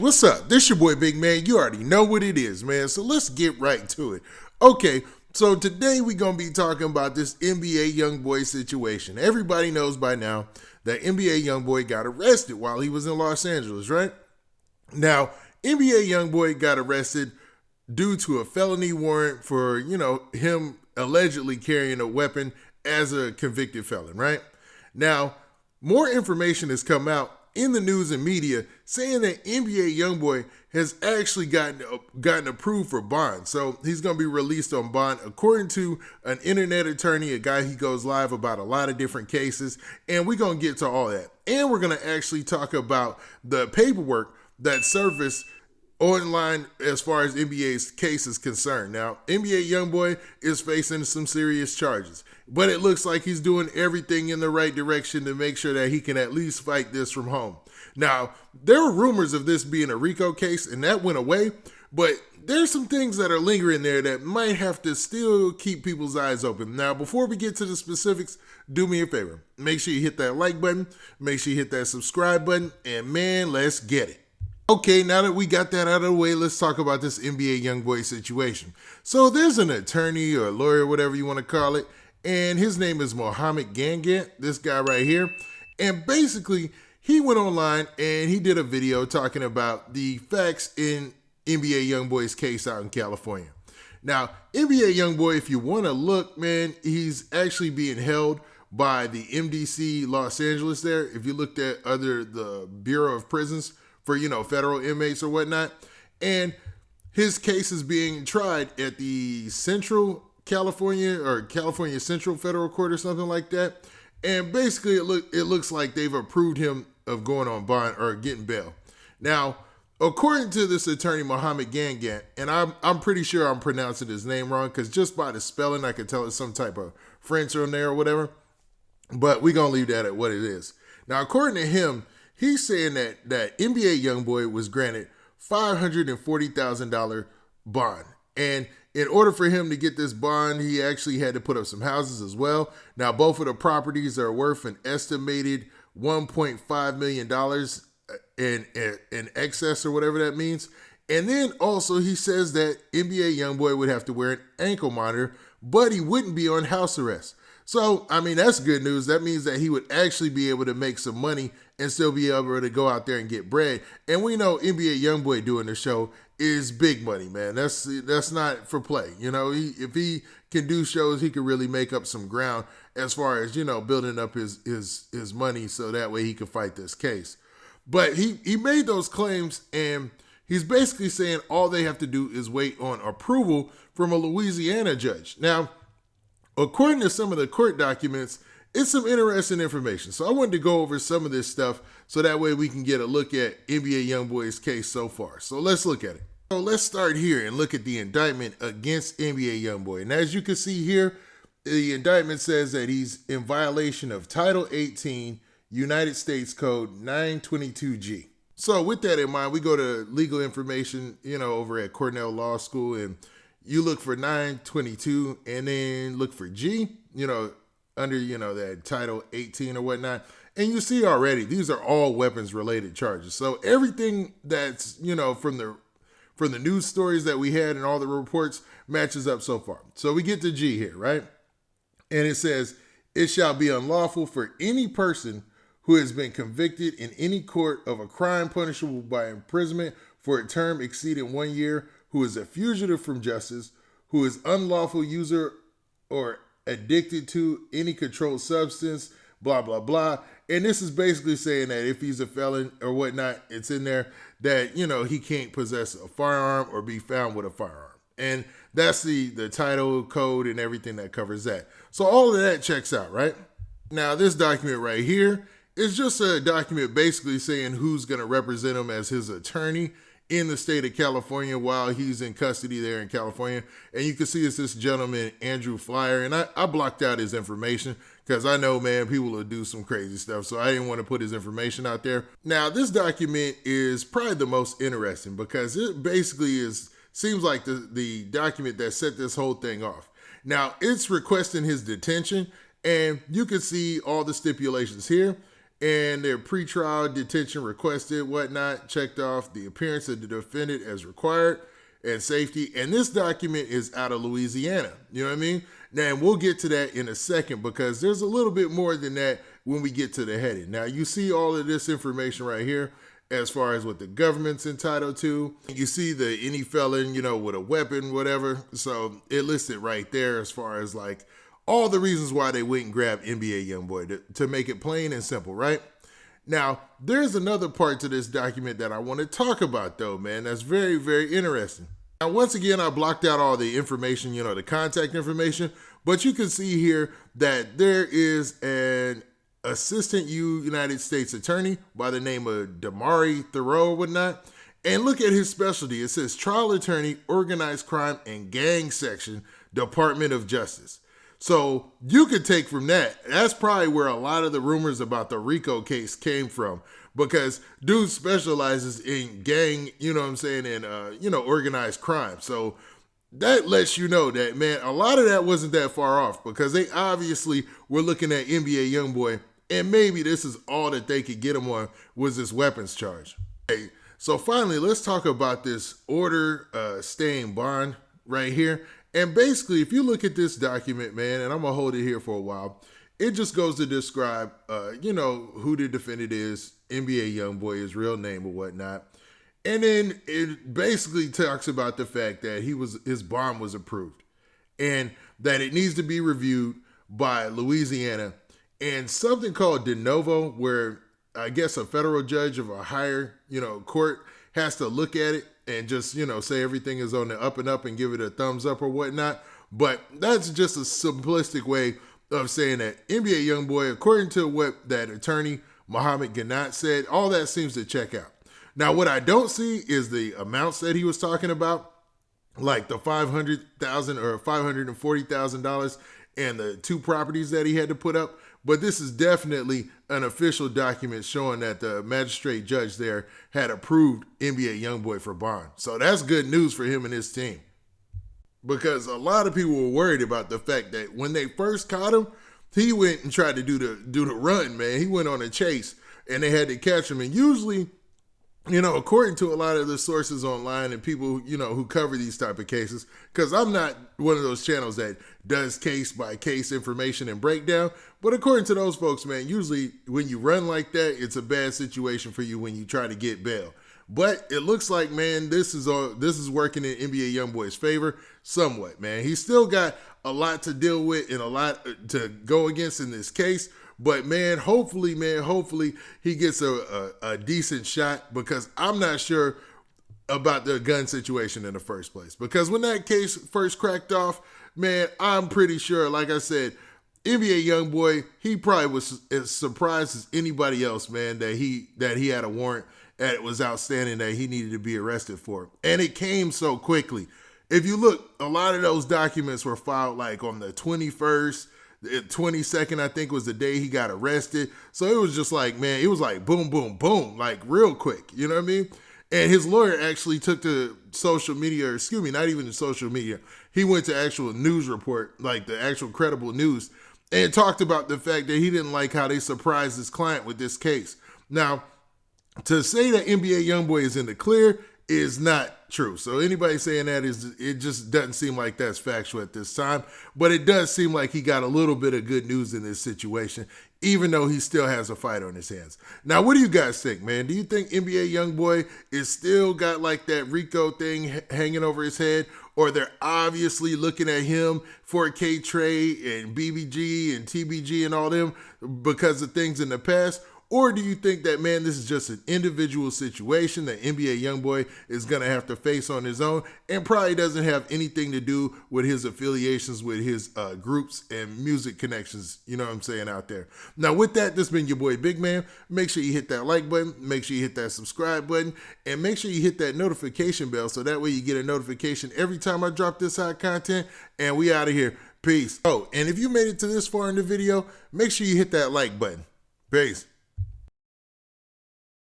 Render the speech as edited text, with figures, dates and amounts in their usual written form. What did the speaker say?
What's up? This your boy Big Man. You already know what it is, man. So let's get right to it. Okay, so today we're going to be talking about this NBA Youngboy situation. Everybody knows by now that NBA Youngboy got arrested while he was in Los Angeles, right? Now, NBA Youngboy got arrested due to a felony warrant for, him allegedly carrying a weapon as a convicted felon, right? Now, more information has come out in the news and media saying that NBA Youngboy has actually gotten approved for bond. So he's going to be released on bond according to an internet attorney, a guy he goes live about a lot of different cases. And we're going to get to all that. And we're going to actually talk about the paperwork that surfaced online as far as NBA's case is concerned. Now, NBA Youngboy is facing some serious charges, but it looks like he's doing everything in the right direction to make sure that he can at least fight this from home. Now, there were rumors of this being a RICO case, and that went away, but there's some things that are lingering there that might have to still keep people's eyes open. Now, before we get to the specifics, do me a favor. Make sure you hit that like button, make sure you hit that subscribe button, and man, let's get it. Okay, now that we got that out of the way, let's talk about this NBA Youngboy situation. So there's an attorney or a lawyer, whatever you want to call it, and his name is Mohammed Gangant, this guy right here. And basically, he went online and he did a video talking about the facts in NBA Youngboy's case out in California. Now, NBA Youngboy, if you want to look, man, he's actually being held by the MDC Los Angeles there. If you looked at the Bureau of Prisons, for, federal inmates or whatnot. And his case is being tried at the Central California Central Federal Court or something like that. And basically it looks like they've approved him of going on bond or getting bail. Now, according to this attorney, Mohammed Gangant, and I'm pretty sure I'm pronouncing his name wrong because just by the spelling, I could tell it's some type of French on there or whatever. But we're going to leave that at what it is. Now, according to him, he's saying that NBA Youngboy was granted $540,000 bond. And in order for him to get this bond, he actually had to put up some houses as well. Now, both of the properties are worth an estimated $1.5 million in excess or whatever that means. And then also he says that NBA Youngboy would have to wear an ankle monitor, but he wouldn't be on house arrest. So, I mean, that's good news. That means that he would actually be able to make some money and still be able to go out there and get bread. And we know NBA Youngboy doing the show is big money, man. That's not for play. If he can do shows, he can really make up some ground as far as, building up his money so that way he can fight this case. But he made those claims, and he's basically saying all they have to do is wait on approval from a Louisiana judge. Now, according to some of the court documents, it's some interesting information. So I wanted to go over some of this stuff so that way we can get a look at NBA Youngboy's case so far. So let's look at it. So let's start here and look at the indictment against NBA Youngboy. And as you can see here, the indictment says that he's in violation of Title 18, United States Code 922G. So with that in mind, we go to legal information, over at Cornell Law School, and you look for 922 and then look for G, under, that Title 18 or whatnot. And you see already, these are all weapons related charges. So everything that's, from the news stories that we had and all the reports matches up so far. So we get to G here, right? And it says, it shall be unlawful for any person who has been convicted in any court of a crime punishable by imprisonment for a term exceeding 1 year, who is a fugitive from justice, who is unlawful user or addicted to any controlled substance, blah, blah, blah. And this is basically saying that if he's a felon or whatnot, it's in there that, he can't possess a firearm or be found with a firearm. And that's the title code and everything that covers that. So all of that checks out, right? Now, this document right here is just a document basically saying who's going to represent him as his attorney in the state of California while he's in custody there in California. And you can see it's this gentleman, Andrew Flyer. And I blocked out his information because I know, man, people will do some crazy stuff. So I didn't want to put his information out there. Now, this document is probably the most interesting because it basically seems like the document that set this whole thing off. Now, it's requesting his detention, and you can see all the stipulations here. and their pretrial detention requested, whatnot, checked off the appearance of the defendant as required and safety. And this document is out of Louisiana. You know what I mean? Now, and we'll get to that in a second because there's a little bit more than that when we get to the heading. Now, you see all of this information right here as far as what the government's entitled to. You see the any felon, with a weapon, whatever. So it listed right there as far as like all the reasons why they went and grabbed NBA Youngboy to make it plain and simple, right? Now, there's another part to this document that I want to talk about though, man. That's very, very interesting. Now, once again, I blocked out all the information, the contact information, but you can see here that there is an assistant United States attorney by the name of Damari Thoreau or whatnot. And look at his specialty. It says trial attorney, organized crime and gang section, Department of Justice. So you could take from that's probably where a lot of the rumors about the RICO case came from, because dude specializes in gang, and, organized crime. So that lets you know that, man, a lot of that wasn't that far off, because they obviously were looking at NBA Youngboy, and maybe this is all that they could get him on was this weapons charge. Okay, so finally, let's talk about this order staying bond right here. And basically, if you look at this document, man, and I'm going to hold it here for a while, it just goes to describe, who the defendant is, NBA Youngboy, his real name or whatnot. And then it basically talks about the fact that his bond was approved and that it needs to be reviewed by Louisiana and something called de novo, where I guess a federal judge of a higher, court has to look at it and just, say everything is on the up and up and give it a thumbs up or whatnot. But that's just a simplistic way of saying that NBA Youngboy, according to what that attorney, Muhammad Gannat, said, all that seems to check out. Now, what I don't see is the amounts that he was talking about, like the $500,000 or $540,000 and the 2 properties that he had to put up. But this is definitely an official document showing that the magistrate judge there had approved NBA Youngboy for bond. So that's good news for him and his team, because a lot of people were worried about the fact that when they first caught him, he went and tried to do the run, man. He went on a chase and they had to catch him. And usually, according to a lot of the sources online and people, who cover these type of cases, because I'm not one of those channels that does case by case information and breakdown, but according to those folks, man, usually when you run like that, it's a bad situation for you when you try to get bail. But it looks like, man, this is working in NBA Youngboy's favor somewhat, man. He's still got a lot to deal with and a lot to go against in this case. But man, hopefully he gets a decent shot, because I'm not sure about the gun situation in the first place. Because when that case first cracked off, man, I'm pretty sure, like I said, NBA Youngboy, he probably was as surprised as anybody else, man, that he had a warrant that it was outstanding that he needed to be arrested for. And it came so quickly. If you look, a lot of those documents were filed like on the 21st, the 22nd, I think, was the day he got arrested. So it was just like, man, it was like boom, boom, boom, like real quick. You know what I mean? And his lawyer actually took to social media, or excuse me, not even the social media. He went to actual news report, like the actual credible news, and talked about the fact that he didn't like how they surprised his client with this case. Now, to say that NBA Youngboy is in the clear is not true. So anybody saying that it just doesn't seem like that's factual at this time. But it does seem like he got a little bit of good news in this situation, even though he still has a fight on his hands. Now, what do you guys think, man? Do you think NBA Youngboy is still got like that RICO thing hanging over his head? Or they're obviously looking at him for K-Trey and BBG and TBG and all them because of things in the past? Or do you think that, man, this is just an individual situation that NBA Youngboy is going to have to face on his own and probably doesn't have anything to do with his affiliations with his groups and music connections, you know what I'm saying, out there? Now, with that, this has been your boy Big Man. Make sure you hit that like button, make sure you hit that subscribe button, and make sure you hit that notification bell so that way you get a notification every time I drop this hot content, and we out of here. Peace. Oh, and if you made it to this far in the video, make sure you hit that like button. Peace.